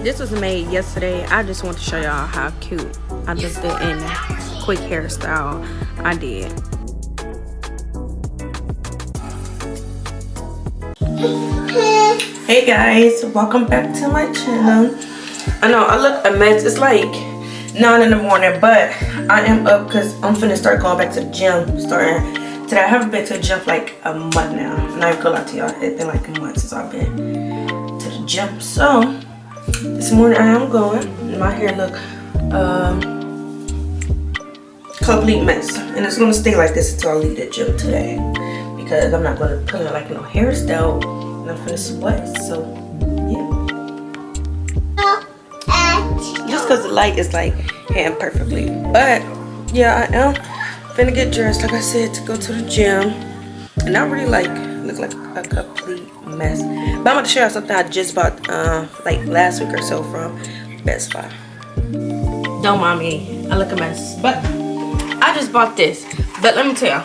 This was made yesterday. I just want to show y'all how cute I just did in quick hairstyle I did. Hey guys, welcome back to my channel. I know I look a mess. It's like 9 in the morning, but I am up because I'm finna start going back to the gym starting today. I haven't been to the gym for like a month now. I'm not even gonna lie to y'all, it's been like a month since I've been to the gym. So this morning I am going. My hair look complete mess, and it's gonna stay like this until I leave the gym today because I'm not gonna put in like no hairstyle and I'm finna sweat. So yeah, just because the light is like hitting perfectly. But yeah, I am finna get dressed like I said to go to the gym, and I really like look like a complete mess. But I'm about to show you something I just bought like last week or so from Best Buy. Don't mind me, I look a mess, but I just bought this. But let me tell y'all,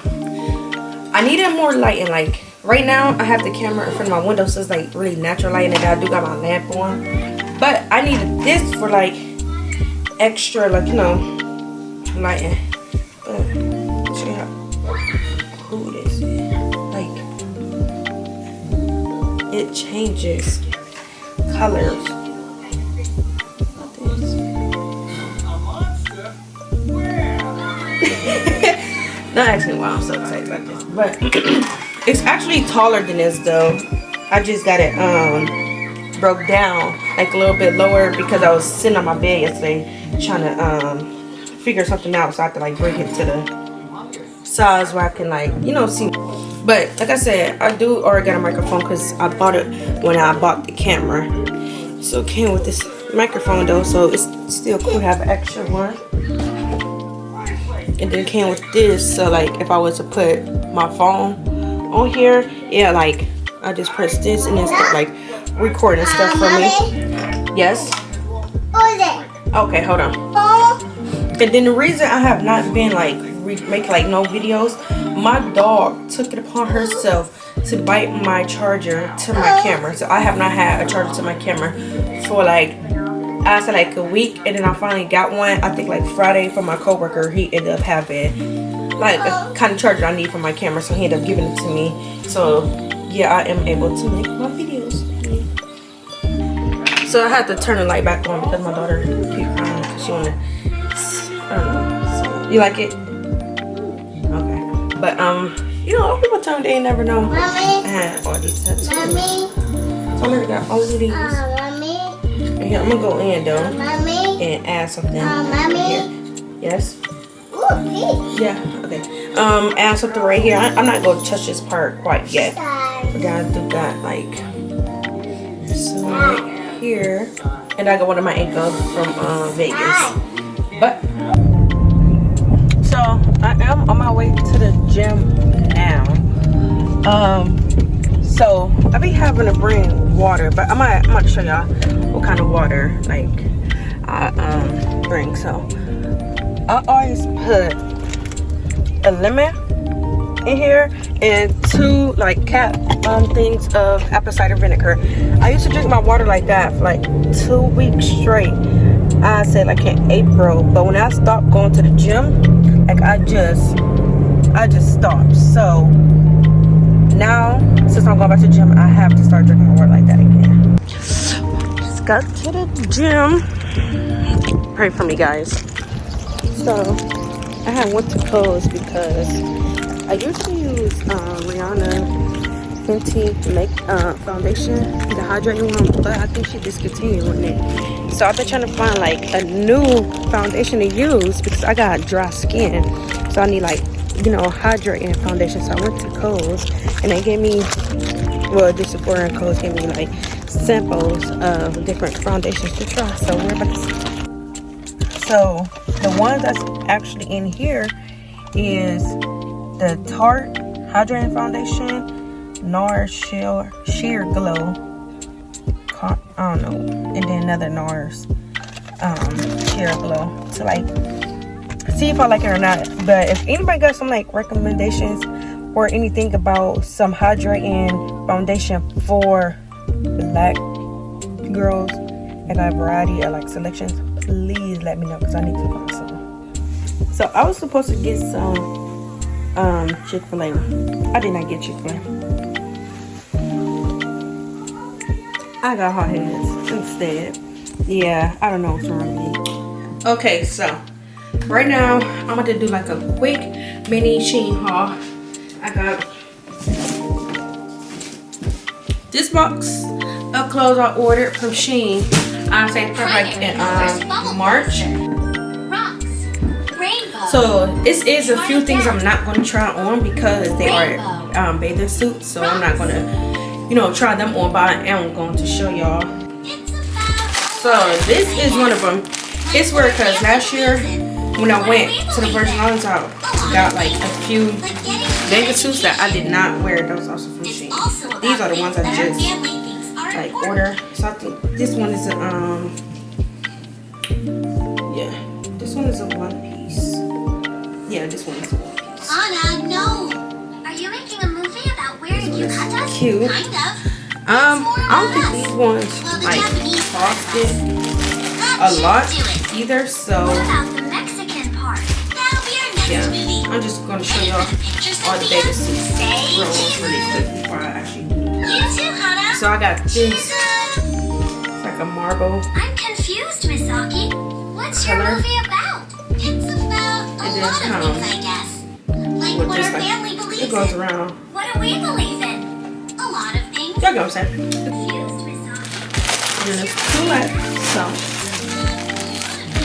I needed more lighting. Like right now I have the camera in front of my window, so it's like really natural lighting, and I do got my lamp on. But I needed this for like extra, like, you know, lighting. But check out who this is. Like, it changes colors. Don't ask me why I'm so excited about this, but it's actually taller than this though. I just got it broke down like a little bit lower because I was sitting on my bed yesterday trying to figure something out, so I have to like bring it to the size where I can, like, you know, see. But like I said, I do already got a microphone because I bought it when I bought the camera, so it came with this microphone though, so it's still cool to have an extra one. And then it came with this, so like if I was to put my phone on here, yeah, like I just press this and then start like recording stuff for me. Yes? Okay, hold on. And then the reason I have not been like making like no videos, my dog took it upon herself to bite my charger to my camera. So I have not had a charger to my camera for like, I said like a week, and then I finally got one, I think like Friday, from my coworker. He ended up having like a kind of charger I need for my camera, so he ended up giving it to me. So yeah, I am able to make my videos. So I had to turn the light back on because my daughter keep crying because she wanna, I don't know. So, you like it? Okay. But you know, people tell me they never know I had all these tattoos. So I already got all of these. And here, I'm gonna go in though and add something here. Yes? Yeah, okay. Add something right here. I'm not gonna touch this part quite yet. But then I do got like some right here. And I got one of my ankles from Vegas. But so I am on my way to the gym now. So I be having to bring water, but I'm gonna show y'all what kind of water like I bring. So I always put a lemon in here and 2 like cap things of apple cider vinegar. I used to drink my water like that for like 2 weeks straight. I said like in April, but when I stopped going to the gym, like I just stopped. So now, since I'm going back to the gym, I have to start drinking my water like that again. Just got to the gym. Pray for me, guys. So I had went to Kohl's because I used to use Rihanna Fenty foundation, the hydrating one, but I think she discontinued on it. So I've been trying to find like a new foundation to use because I got dry skin. So I need like, you know, hydrating foundation. So I went to Kohl's and they gave me, well, this Sephora and Kohl's gave me like samples of different foundations to try. So we're about to see. So the one that's actually in here is the Tarte Hydrating Foundation, NARS Sheer Glow, I don't know, and then another NARS Sheer Glow. So like, see if I like it or not. But if anybody got some like recommendations or anything about some hydrating foundation for black girls, I got a variety of like selections. Please let me know because I need to find some. So I was supposed to get some Chick-fil-A. I did not get Chick-fil-A. I got hot heads instead. Yeah, I don't know what's wrong with me. Okay, so right now I'm about to do like a quick mini Shein haul. I got this box of clothes I ordered from Shein. I think for like in March. So this is a few things I'm not going to try on because they are bathing suits. So I'm not going to, you know, try them on, but I am going to show y'all. So this is one of them. It's weird because last year when I went to the Virgin Islands, I got like a few bathing suits that I did not wear. Those also from Shein. These are the ones I just like order. So I think this one is a yeah, this one is a one piece. Yeah, this one is a one piece. Anna, no. Are you making a movie about wearing yukatas? Cute. Kind of. I don't think these ones like costed a lot either. So what about the Mexican part? That'll be our next movie. I'm just gonna show y'all all the bathing suits really quick before I actually do it. You too, Hannah. So I got this. It's like a marble. I'm confused, Miss Aki. What's your Color. movie about? It's about a And then lot of things, I guess. Like with what just our like family believes it goes in. around. What do we believe in? A lot of things. Y'all get what I'm saying? Confused, Miss Aki. And then there's two left. So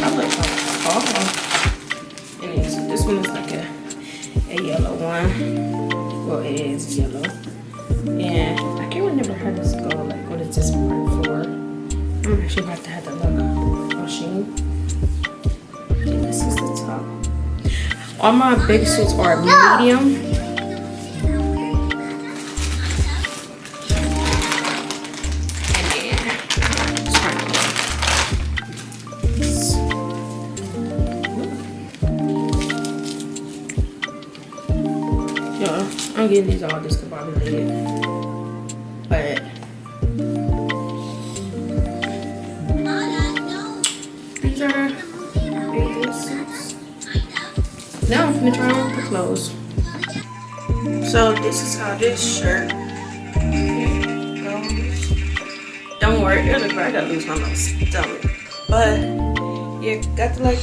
I like oh. And then so this one is like a yellow one. Well, it is yellow. And I can't remember how this goes. Like, what is this part for? I'm actually about to have to look on Shein. Okay, this is the top. All my big suits are medium. And then, I'm getting these all discombobulated, but these are bathing suits. Now I'm gonna try on the clothes. So this is how this shirt goes. Don't worry, it looks like I gotta lose my little stomach, but you got to like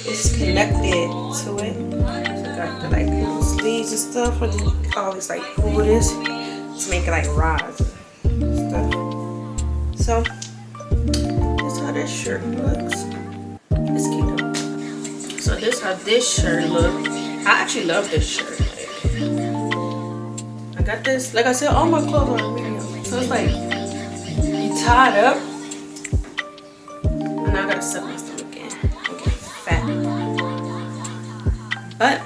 it's connected to it. Got the like little sleeves and stuff, and you always like pull this to make it like rise and stuff. So this is how this shirt looks. It's cute though. So this is how this shirt looks. I actually love this shirt. Like, I got this, like I said, all my clothes are medium. So it's like you tied up, and I gotta suck my stomach in. I'm getting fat. But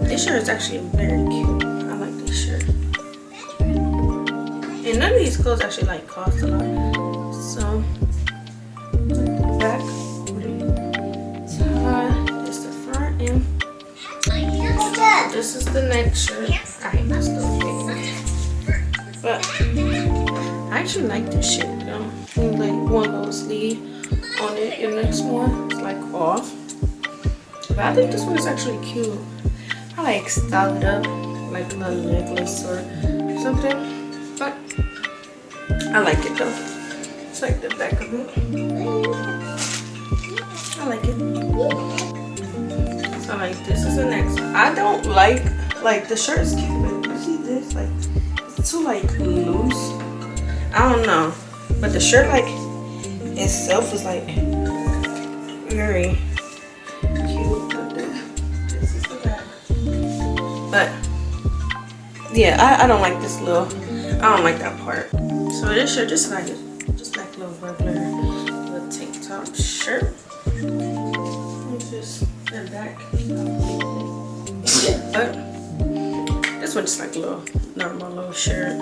this shirt is actually very cute. I like this shirt. And none of these clothes actually like cost a lot. So the back, tie, this the front, and this is the next shirt. I hate my stuff. But I actually like this shirt though. And like one little sleeve on it, and the next one is like off. But I think this one is actually cute. I like style it up like a little necklace or something. But I like it though. It's like the back of it. I like it. So like this is the next one. I don't like the shirt is cute, but you see this? Like it's too like loose. I don't know. But the shirt like itself is like very cute. This is the back. But yeah, I don't like this little, I don't like that part. So this shirt just like a little regular little tank top shirt. It's just the back. But this one's like a little normal little shirt.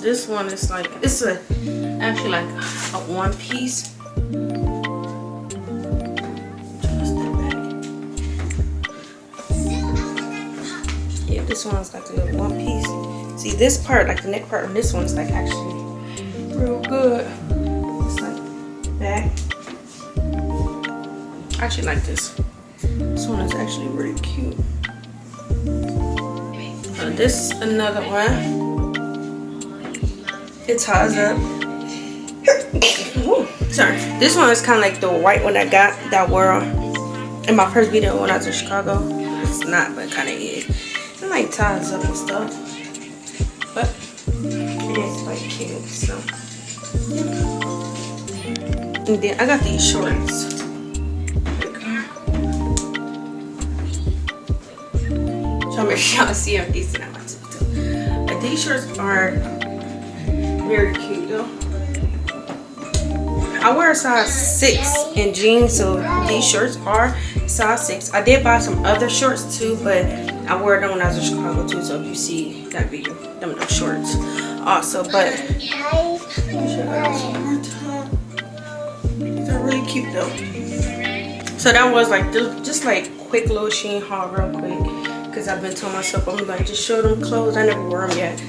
This one is like, it's actually like a one piece. Yeah, this one's like a little one piece. See this part, like the neck part on this one's like actually real good. I actually like this. This one is actually really cute. This is another one. It ties up. Ooh, sorry. This one is kind of like the white one I got that wore in my first video when I was in Chicago. It's not, but kind of is. It like ties up and stuff. But it is quite cute. So yeah. And then I got these shorts. So make sure y'all see them decent on my too. But these shorts are very cute though. I wear a size 6 in jeans, so these shorts are size 6. I did buy some other shorts too, but I wore them when I was in Chicago too. So if you see that video, them are those shorts also. But these are really cute though. So that was like just like quick little Shein haul real quick, because I've been telling myself I'm like just show them clothes. I never wear them yet.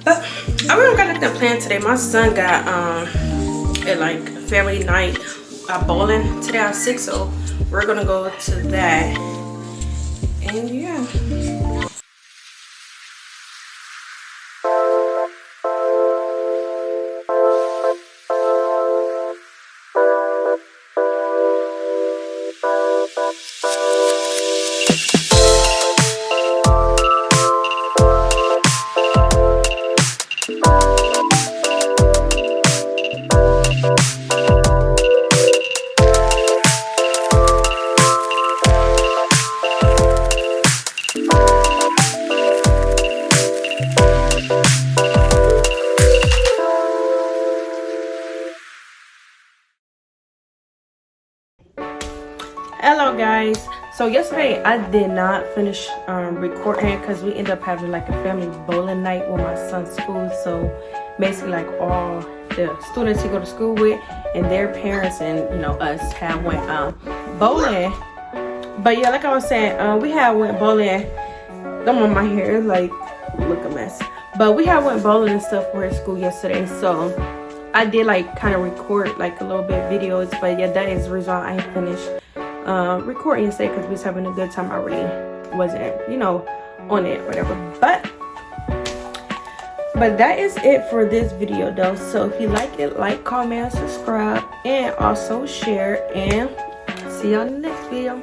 But I really got nothing planned today. My son got at like family night bowling today at 6, so we're gonna go to that. And yeah. Hello guys, so yesterday I did not finish recording because we ended up having like a family bowling night with my son's school. So basically like all the students he go to school with and their parents and you know us have went bowling. But yeah, like I was saying, we had went bowling. Don't want my hair like look a mess, but we had went bowling and stuff for his school yesterday. So I did like kind of record like a little bit videos, but yeah, that is the reason why I ain't finished recording yesterday, because we was having a good time. I really wasn't, you know, on it, whatever. But that is it for this video though. So if you like it, like, comment, subscribe, and also share. And see y'all in the next video.